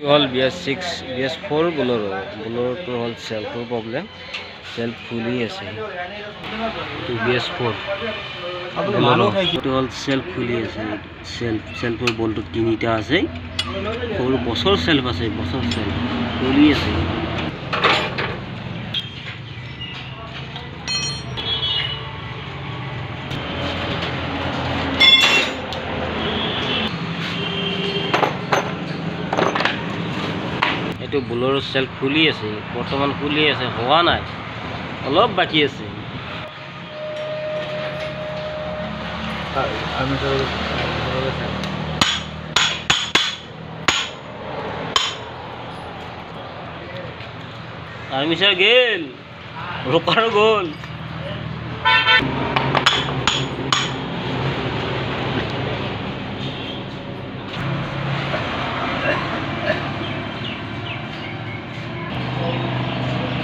হল BS6 BS4 বুলেৰোটো হ'ল চেল্ফৰ problem. Self ফুলি আছে। BS4 এইটো হ'ল চেল্ফ ফুলি আছে। চেল্ফৰ বলটো তিনিটা আছে। সৰু বছৰ চেল্ফ আছে, বছৰ চেল্ফ ফুলি আছে। এইটো বুলেৰোৰ চেল্ফ খুলি আছে, বৰ্তমান খুলি আছে, হোৱা নাই, অলপ বাকী আছে। আৰ্মিচাৰ গেল, ৰকাৰ গ'ল।